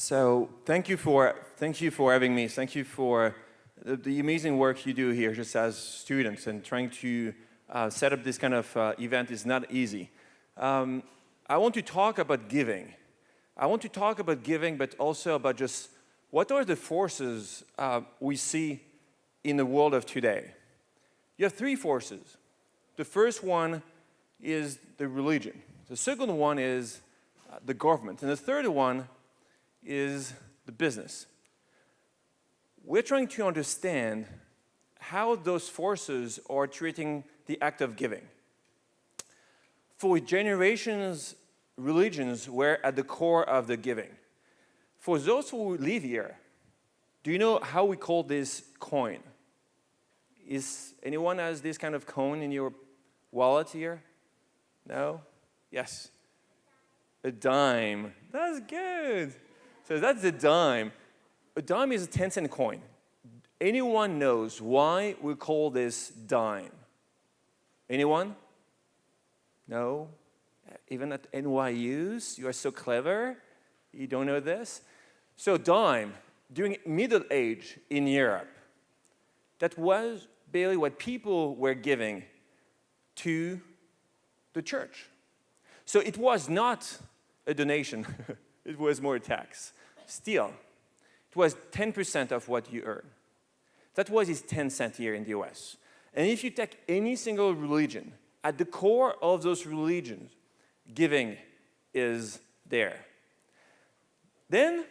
So thank you for having me. Thank you for the amazing work you do here just as students, and trying to set up this kind of event is not easy. I want to talk about giving. I want to talk about giving, but also about just what are the forces we see in the world of today. You have three forces. The first one is the religion. The second one is the government. And the third one is the business. We're trying to understand how those forces are treating the act of giving. For generations, religions were at the core of the giving. For those who live here, do you know how we call this coin? Is anyone has this kind of coin in your wallet here? No? Yes. A dime. That's good. So that's a dime. A dime is a 10-cent coin. Anyone knows why we call this dime? Anyone? No? Even at NYU's, you are so clever. You don't know this? So dime, during Middle Age in Europe, that was barely what people were giving to the church. So it was not a donation. It was more a tax. Still, it was 10% of what you earn. That was his 10 cents here in the US. And if you take any single religion, at the core of those religions, giving is there. Then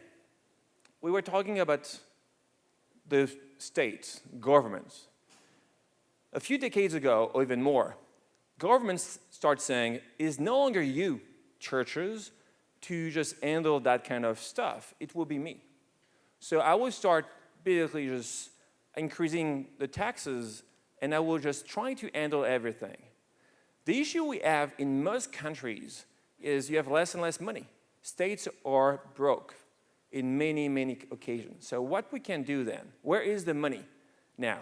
we were talking about the states, governments. A few decades ago, or even more, governments start saying, it's no longer you, churches, to just handle that kind of stuff. It will be me. So I will start basically just increasing the taxes, and I will just try to handle everything. The issue we have in most countries is you have less and less money. States are broke in many, many occasions. So what we can do then? Where is the money now?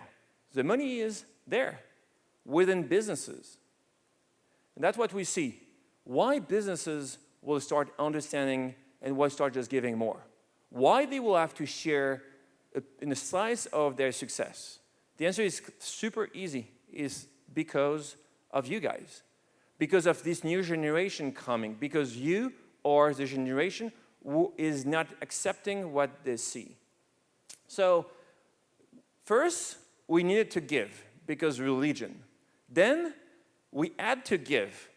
The money is there, within businesses. And that's what we see. Why businesses will start understanding and will start just giving more. Why they will have to share in a slice of their success? The answer is super easy, is because of you guys. Because of this new generation coming. Because you are the generation who is not accepting what they see. So first, we needed to give because religion. Then we had to give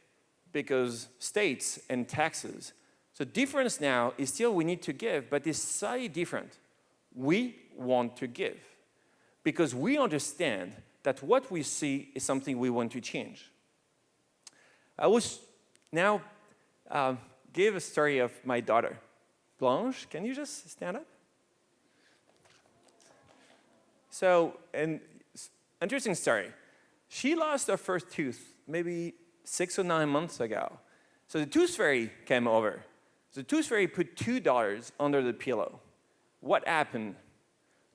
because states and taxes. So difference now is still we need to give, but it's slightly different. We want to give because we understand that what we see is something we want to change. I will now give a story of my daughter. Blanche, can you just stand up? So, an interesting story. She lost her first tooth maybe 6 or 9 months ago. So the tooth fairy came over. The tooth fairy put $2 under the pillow. What happened?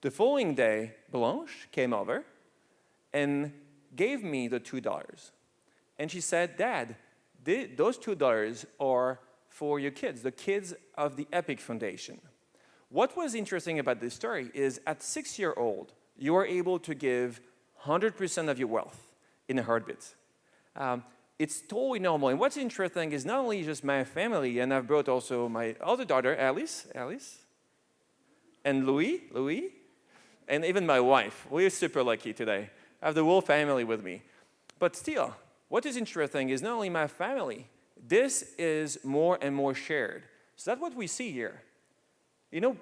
The following day, Blanche came over and gave me the $2. And she said, Dad, those $2 are for your kids, the kids of the Epic Foundation. What was interesting about this story is at 6-year-old, you are able to give 100% of your wealth in a heartbeat. It's totally normal. And what's interesting is not only just my family, and I've brought also my other daughter, Alice, and Louis, and even my wife. We're super lucky today. I have the whole family with me. But still, what is interesting is not only my family, this is more and more shared. So that's what we see here. You know,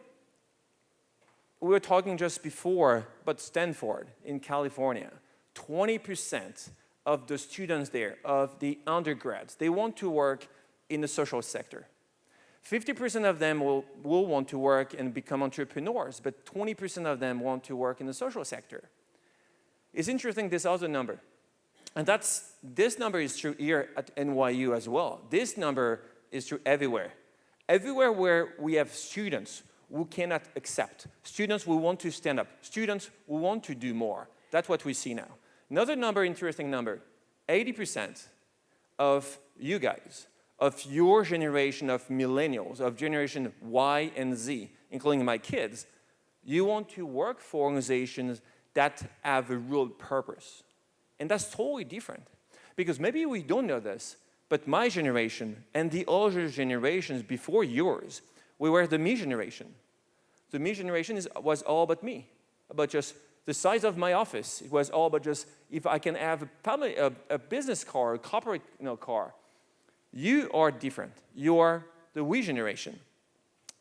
we were talking just before about Stanford in California. 20% of the students there, of the undergrads, they want to work in the social sector. 50% of them will want to work and become entrepreneurs, but 20% of them want to work in the social sector. It's interesting, this other number. And this number is true here at NYU as well. This number is true everywhere. Everywhere where we have students who cannot accept, students who want to stand up, students who want to do more. That's what we see now. Another number, interesting number, 80% of you guys of your generation of millennials, of generation Y and Z, including my kids, you want to work for organizations that have a real purpose. And that's totally different. Because maybe we don't know this, but my generation and the older generations before yours, we were the me generation. The me generation was all about me, about just the size of my office. It was all about just if I can have a business car, a corporate car. You are different. You are the we generation.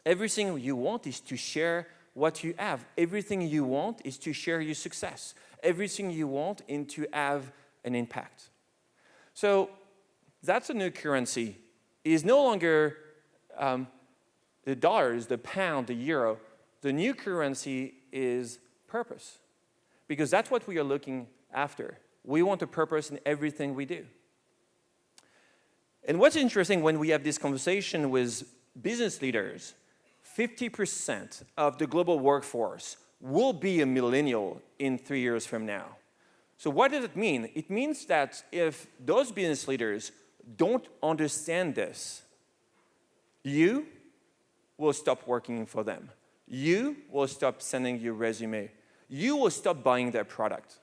Everything you want is to share what you have. Everything you want is to share your success. Everything you want is to have an impact. So that's a new currency. It is no longer the dollars, the pound, the euro. The new currency is purpose, because that's what we are looking after. We want a purpose in everything we do. And what's interesting when we have this conversation with business leaders, 50% of the global workforce will be a millennial in 3 years from now. So what does it mean? It means that if those business leaders don't understand this, you will stop working for them. You will stop sending your resume. You will stop buying their product.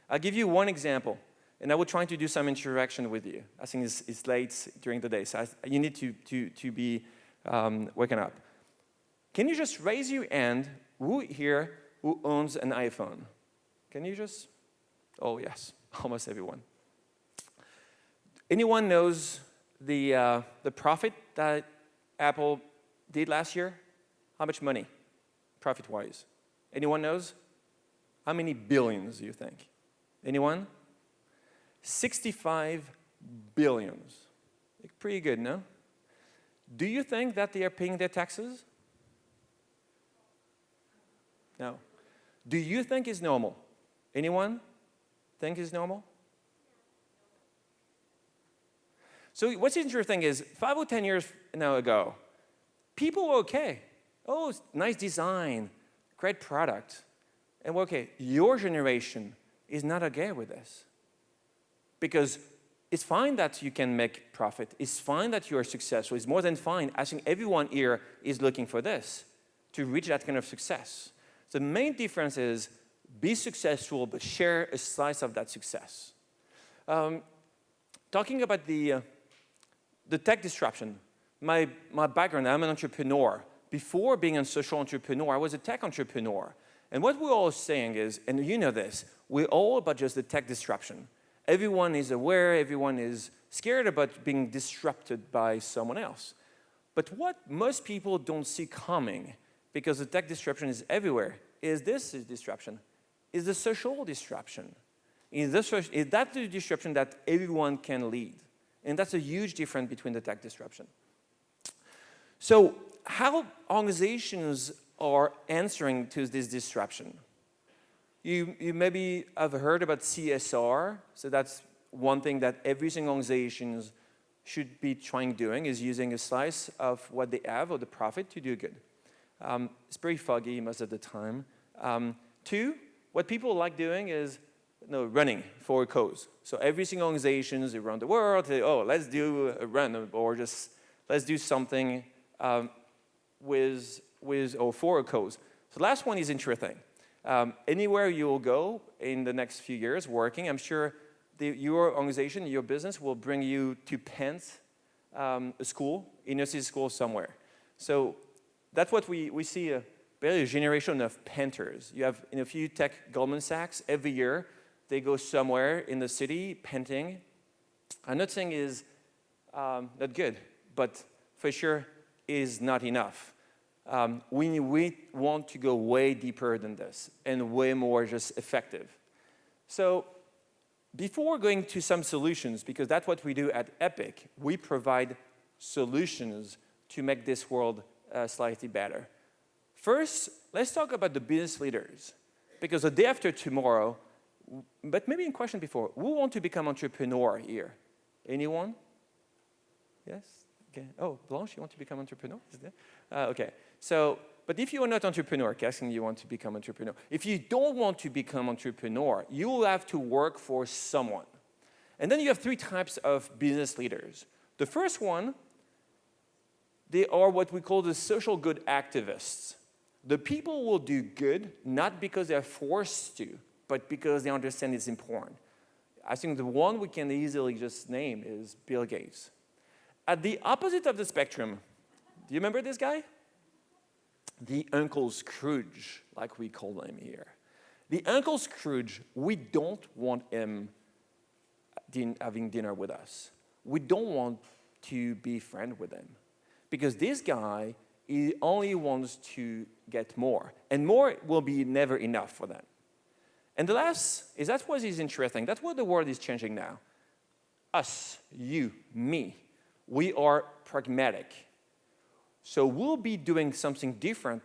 I'll give you one example, and I will try to do some interaction with you. I think it's late during the day, so you need to be waking up. Can you just raise your hand, who here who owns an iPhone? Can you just? Oh, yes, almost everyone. Anyone knows the profit that Apple did last year? How much money, profit-wise? Anyone knows? How many billions do you think? Anyone? 65 billions. Pretty good, no? Do you think that they are paying their taxes? No. Do you think it's normal? Anyone think it's normal? So what's interesting is 5 or 10 years ago, people were okay. Oh, nice design, great product. And we're okay. Your generation is not okay with this. Because it's fine that you can make profit. It's fine that you are successful. It's more than fine. I think everyone here is looking for this, to reach that kind of success. The main difference is be successful, but share a slice of that success. Talking about the tech disruption, my background, I'm an entrepreneur. Before being a social entrepreneur, I was a tech entrepreneur. And what we're all saying is, and you know this, we're all about just the tech disruption. Everyone is aware, everyone is scared about being disrupted by someone else. But what most people don't see coming, because the tech disruption is everywhere, is this disruption, is the social disruption. Is that the disruption that everyone can lead? And that's a huge difference between the tech disruption. So how organizations are answering to this disruption? You maybe have heard about CSR. So that's one thing that every single organization should be doing is using a slice of what they have or the profit to do good. It's pretty foggy most of the time. 2, what people like doing is running for a cause. So every single organization around the world say, oh, let's do a run, or just let's do something with or for a cause. So the last one is interesting. Anywhere you will go in the next few years working, I'm sure your organization, your business will bring you to Pent, a school, university school somewhere. So that's what we see, barely a generation of Penters. You have, if you take Goldman Sachs, every year they go somewhere in the city penting. I'm not saying is not good, but for sure is not enough. We want to go way deeper than this and way more just effective. So before going to some solutions, because that's what we do at Epic, we provide solutions to make this world slightly better. First, let's talk about the business leaders, because the day after tomorrow, but maybe in question before, who want to become entrepreneur here? Anyone? Yes? Okay. Oh, Blanche, you want to become entrepreneur? Is there? Okay. So, but if you are not entrepreneur, guessing you want to become entrepreneur. If you don't want to become entrepreneur, you will have to work for someone. And then you have 3 types of business leaders. The first one, they are what we call the social good activists. The people will do good not because they're forced to, but because they understand it's important. I think the one we can easily just name is Bill Gates. At the opposite of the spectrum, do you remember this guy? The Uncle Scrooge, like we call him here. The Uncle Scrooge, we don't want him having dinner with us. We don't want to be friends with him. Because this guy, he only wants to get more. And more will be never enough for them. And the last is that's what is interesting. That's what the world is changing now. Us, you, me, we are pragmatic. So we'll be doing something different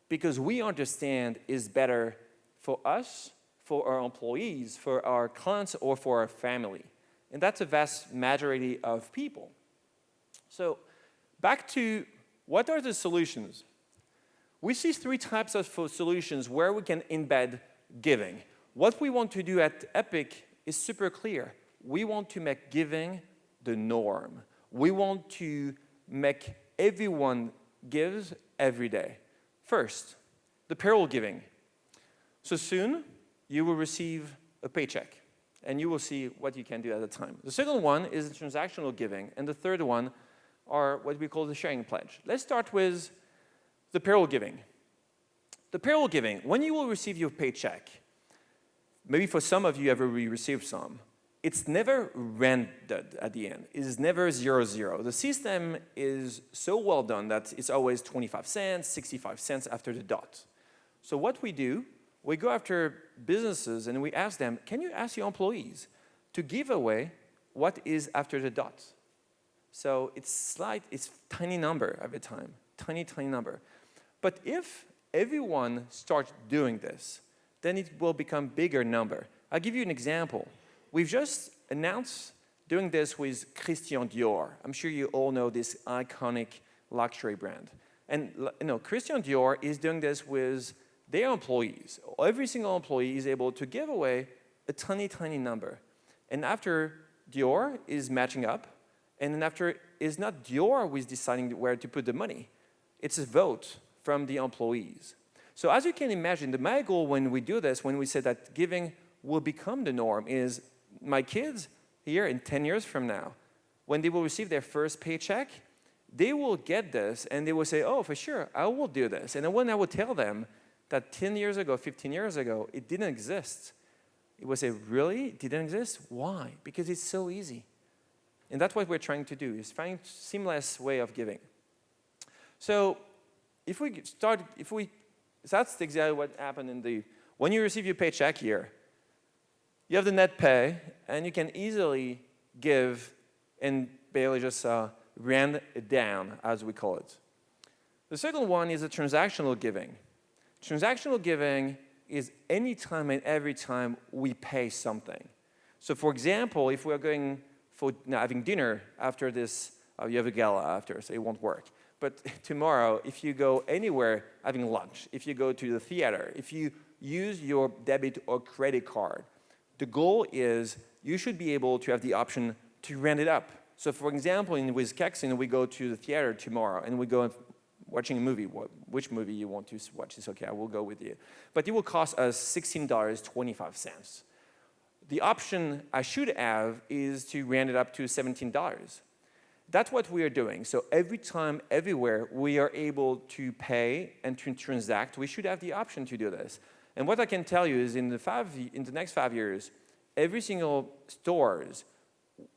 because we understand is better for us, for our employees, for our clients, or for our family. And that's a vast majority of people. So back to what are the solutions? We see three types of solutions where we can embed giving. What we want to do at Epic is super clear. We want to make giving the norm. We want to make everyone gives every day. First, the payroll giving. So soon, you will receive a paycheck, and you will see what you can do at a time. The second one is the transactional giving, and the third one are what we call the sharing pledge. Let's start with the payroll giving. The payroll giving, when you will receive your paycheck, maybe for some of you ever received some, it's never rendered at the end. It is never 0-0. The system is so well done that it's always 25 cents, 65 cents after the dot. So what we do, we go after businesses and we ask them, can you ask your employees to give away what is after the dot? So it's tiny number every time, tiny number. But if everyone starts doing this, then it will become bigger number. I'll give you an example. We've just announced doing this with Christian Dior. I'm sure you all know this iconic luxury brand. And Christian Dior is doing this with their employees. Every single employee is able to give away a tiny number. And after Dior is matching up, and then after it's not Dior who is deciding where to put the money. It's a vote from the employees. So as you can imagine, my goal when we do this, when we say that giving will become the norm, is my kids here in 10 years from now, when they will receive their first paycheck, they will get this and they will say, oh, for sure, I will do this. And then when I will tell them that 10 years ago, 15 years ago, it didn't exist, it will say, really? It didn't exist? Why? Because it's so easy. And that's what we're trying to do, is find a seamless way of giving. So that's exactly what happened when you receive your paycheck here. You have the net pay, and you can easily give and barely just rand it down, as we call it. The second one is the transactional giving. Transactional giving is any time and every time we pay something. So for example, if we're going for having dinner after this, you have a gala after, so it won't work. But tomorrow, if you go anywhere having lunch, if you go to the theater, if you use your debit or credit card, the goal is you should be able to have the option to rent it up. So for example, with Kexin, we go to the theater tomorrow and we go watching a movie. Which movie you want to watch is okay, I will go with you. But it will cost us $16.25. The option I should have is to rent it up to $17. That's what we are doing. So every time, everywhere, we are able to pay and to transact. We should have the option to do this. And what I can tell you is in the next 5 years, every single stores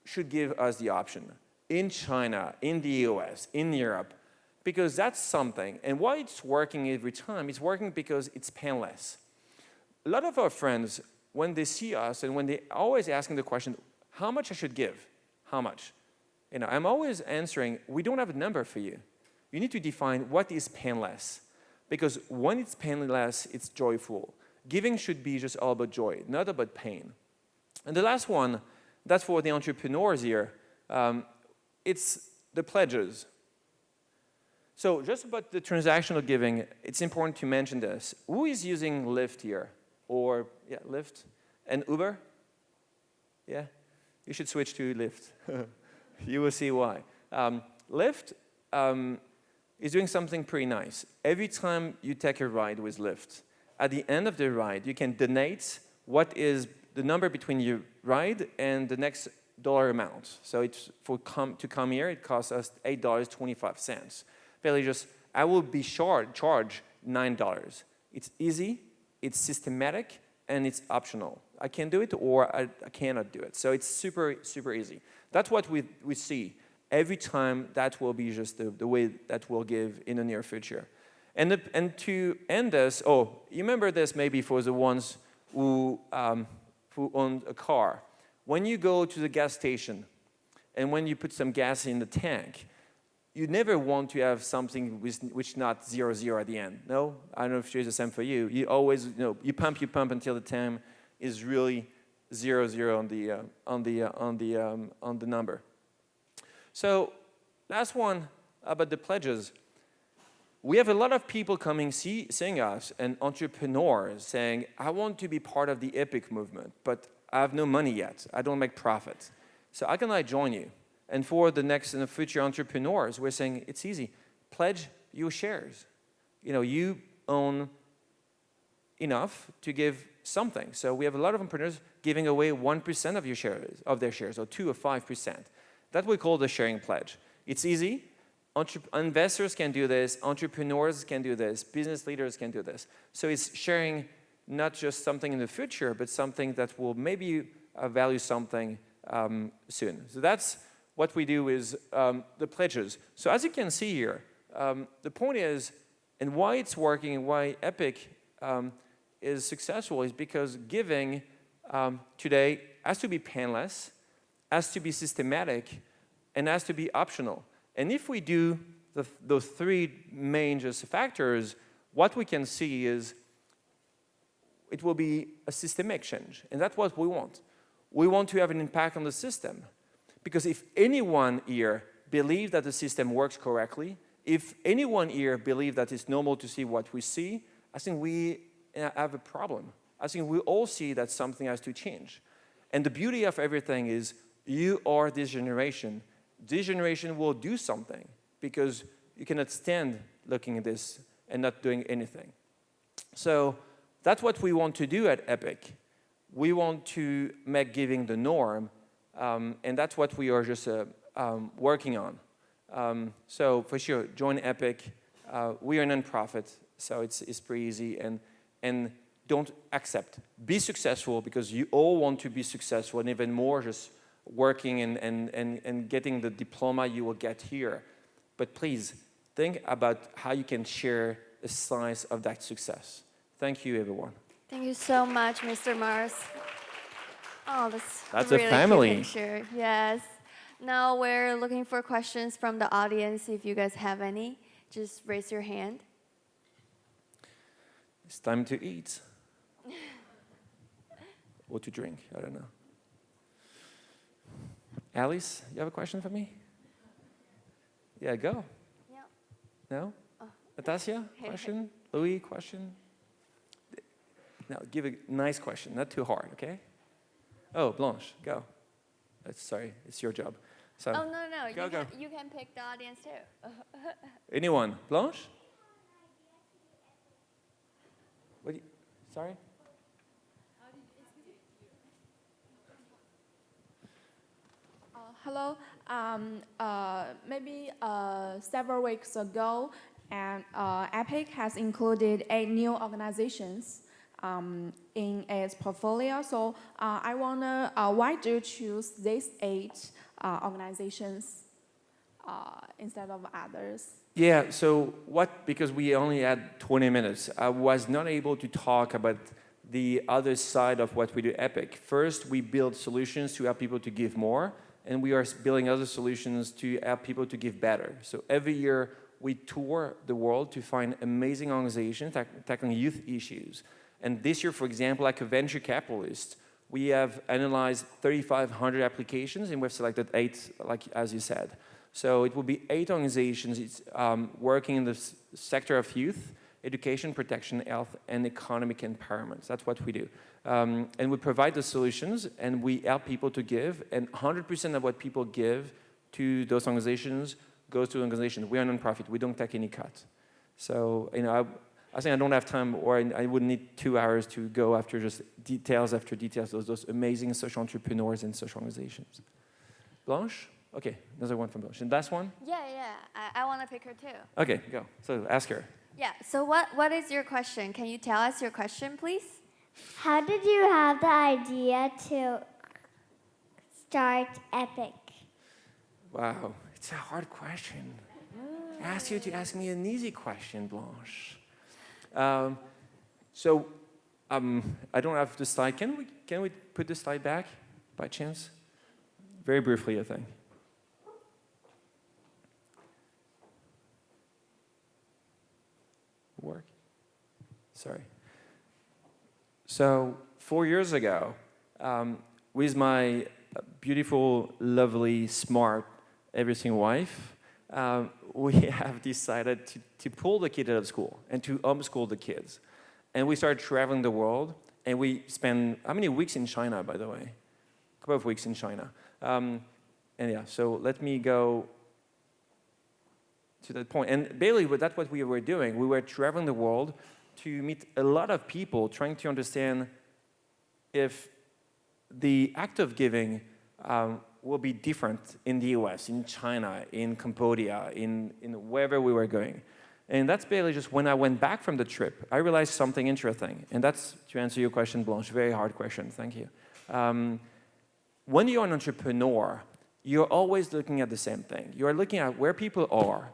should give us the option. In China, in the US, in Europe, because that's something. And why it's working every time, it's working because it's painless. A lot of our friends, when they see us and when they're always asking the question, how much I should give? How much? I'm always answering, we don't have a number for you. You need to define what is painless. Because when it's painless, it's joyful. Giving should be just all about joy, not about pain. And the last one, that's for the entrepreneurs here, it's the pledges. So just about the transactional giving, it's important to mention this. Who is using Lyft here? Or, Lyft? And Uber? Yeah? You should switch to Lyft. You will see why. Lyft is doing something pretty nice. Every time you take a ride with Lyft, at the end of the ride, you can donate what is the number between your ride and the next dollar amount. So it's to come here, it costs us $8.25. Fairly just, I will be charged $9. It's easy, it's systematic, and it's optional. I can do it or I cannot do it. So it's super, super easy. That's what we see. Every time, that will be just the way that we'll give in the near future. And to end this, you remember this maybe for the ones who own a car. When you go to the gas station and when you put some gas in the tank, you never want to have something which not 0 at the end. No, I don't know if it's the same for you. You always, you pump until the time is really 0 on the number. So last one about the pledges. We have a lot of people coming seeing us and entrepreneurs saying, I want to be part of the EPIC movement, but I have no money yet. I don't make profit. So how can I join you? And for the next and the future entrepreneurs, we're saying it's easy. Pledge your shares. You own enough to give something. So we have a lot of entrepreneurs giving away 1% of their shares, or 2 or 5%. That we call the sharing pledge. It's easy. Investors can do this. Entrepreneurs can do this. Business leaders can do this. So it's sharing not just something in the future, but something that will maybe value something soon. So that's what we do is the pledges. So as you can see here, the point is, and why it's working and why EPIC is successful is because giving today has to be painless, has to be systematic, and has to be optional. And if we do those 3 main just factors, what we can see is it will be a systemic change. And that's what we want. We want to have an impact on the system. Because if anyone here believes that the system works correctly, if anyone here believes that it's normal to see what we see, I think we have a problem. I think we all see that something has to change. And the beauty of everything is you are this generation. This generation will do something because you cannot stand looking at this and not doing anything. So that's what we want to do at EPIC. We want to make giving the norm, and that's what we are just working on. So for sure, join EPIC. We are a nonprofit, so it's pretty easy. And don't accept. Be successful because you all want to be successful, and even more just working and getting the diploma you will get here. But please, think about how you can share a slice of that success. Thank you, everyone. Thank you so much, Mr. Mars. Oh, that's really a family. Picture. Yes. Now we're looking for questions from the audience. If you guys have any, just raise your hand. It's time to eat. Or to drink, I don't know. Alice, you have a question for me? Yeah, go. Yeah. No? Natasha, question? Louis, question? No, give a nice question, not too hard, okay? Oh, Blanche, go. Sorry, it's your job. So, oh, no. Go. You can pick the audience too. Anyone? Blanche? Sorry? Hello. Maybe several weeks ago, and EPIC has included 8 new organizations in its portfolio. So I wonder, why do you choose these 8 organizations instead of others? Yeah, so because we only had 20 minutes, I was not able to talk about the other side of what we do at EPIC. First, we build solutions to help people to give more, and we are building other solutions to help people to give better. So every year, we tour the world to find amazing organizations tackling youth issues. And this year, for example, like a venture capitalist, we have analyzed 3,500 applications, and we've selected 8, like as you said. So it will be 8 organizations working in the sector of youth, education, protection, health, and economic empowerment. That's what we do. And we provide the solutions, and we help people to give, and 100% of what people give to those organizations goes to the organization. We are a nonprofit. We don't take any cut. So, I think I don't have time, or I would need 2 hours to go after just details after details of those amazing social entrepreneurs and social organizations. Blanche? Okay, another one from Blanche. And last one? Yeah. I want to pick her too. Okay, go. So ask her. Yeah. So what is your question? Can you tell us your question, please? How did you have the idea to start Epic? Wow, it's a hard question. I asked you to ask me an easy question, Blanche. I don't have the slide. Can we put the slide back, by chance? Very briefly, I think. Work. Sorry. So 4 years ago, with my beautiful, lovely, smart, everything wife, we have decided to pull the kid out of school and to homeschool the kids. And we started traveling the world, and we spent, how many weeks in China, by the way? A couple of weeks in China. And yeah, so let me go to that point. And basically, that's what we were doing. We were traveling the world to meet a lot of people, trying to understand if the act of giving will be different in the US, in China, in Cambodia, in wherever we were going. And that's basically just when I went back from the trip, I realized something interesting. And that's, to answer your question, Blanche, very hard question, thank you. When you're an entrepreneur, you're always looking at the same thing. You're looking at where people are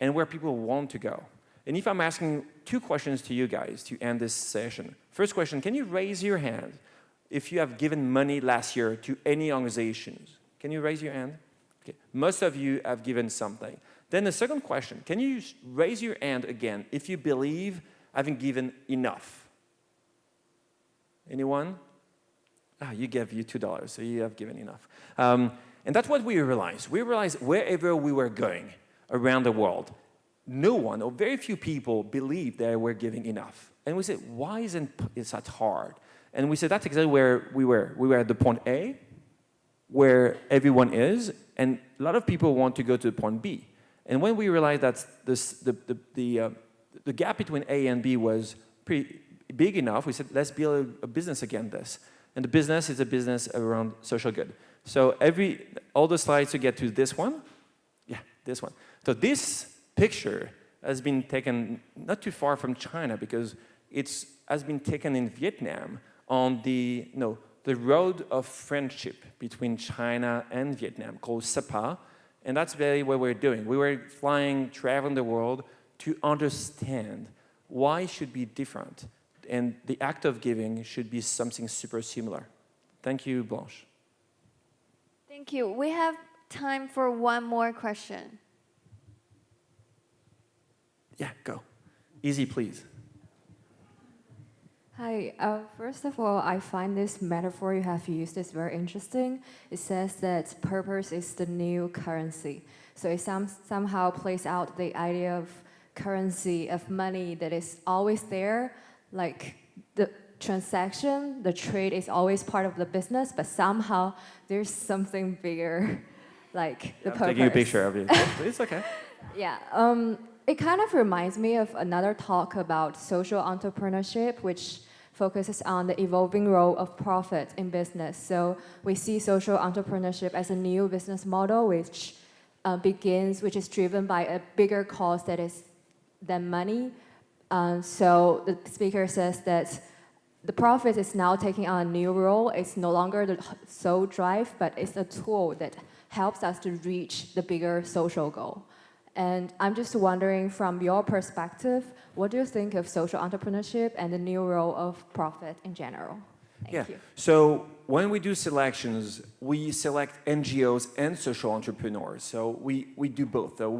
and where people want to go. And if I'm asking 2 questions to you guys to end this session. First question, can you raise your hand if you have given money last year to any organizations? Can you raise your hand? Okay. Most of you have given something. Then the second question, can you raise your hand again if you believe having given enough? Anyone? You gave you $2, so you have given enough. And that's what we realized. We realized wherever we were going around the world, no one or very few people believed they were giving enough. And we said, why isn't it that hard? And we said that's exactly where we were. We were at the point A, where everyone is, and a lot of people want to go to the point B. And when we realized that the gap between A and B was pretty big enough, we said, let's build a business against this. And the business is a business around social good. So all the slides to get to this one, yeah, this one. So this picture has been taken not too far from China because it has been taken in Vietnam on the road of friendship between China and Vietnam called Sapa. And that's really what we're doing. We were traveling the world to understand why it should be different. And the act of giving should be something super similar. Thank you, Blanche. Thank you. We have time for one more question. Yeah, go. Easy, please. Hi. First of all, I find this metaphor you have used is very interesting. It says that purpose is the new currency. So it somehow plays out the idea of currency, of money that is always there, like the transaction, the trade is always part of the business, but somehow there's something bigger, like the purpose. I'm taking a picture of you. It's okay. Yeah. It kind of reminds me of another talk about social entrepreneurship, which focuses on the evolving role of profit in business. So we see social entrepreneurship as a new business model, which is driven by a bigger cause than money. So the speaker says that the profit is now taking on a new role. It's no longer the sole drive, but it's a tool that helps us to reach the bigger social goal. And I'm just wondering, from your perspective, what do you think of social entrepreneurship and the new role of profit in general? Thank you. So when we do selections, we select NGOs and social entrepreneurs. So we do both. So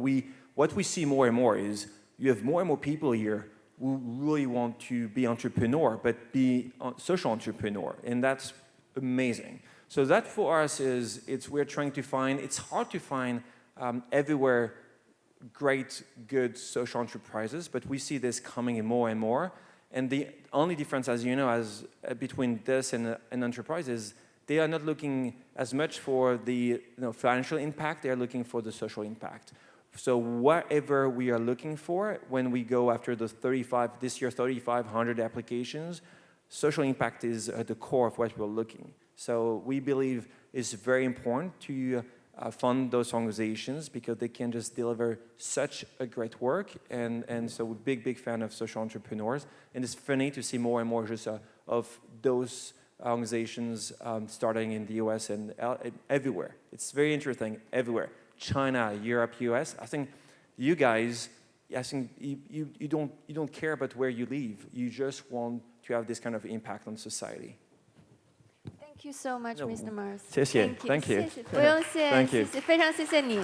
what we see more and more is you have more and more people here who really want to be entrepreneur, but be social entrepreneur, and that's amazing. So that for us we're trying to find, it's hard to find everywhere great, good social enterprises, but we see this coming in more and more. And the only difference, as you know, between this and an enterprise is they are not looking as much for the financial impact, they are looking for the social impact. So whatever we are looking for when we go after those 3,500 applications, social impact is at the core of what we're looking. So we believe it's very important to fund those organizations because they can just deliver such a great work. And so we're big fan of social entrepreneurs. And it's funny to see more and more just of those organizations starting in the US and everywhere. It's very interesting everywhere. China, Europe, US. I think you guys, you don't care about where you live. You just want to have this kind of impact on society. Thank you so much, Mr. Mars. 谢谢 Thank you. ，Thank you，不用谢， Thank you 谢谢，非常谢谢你。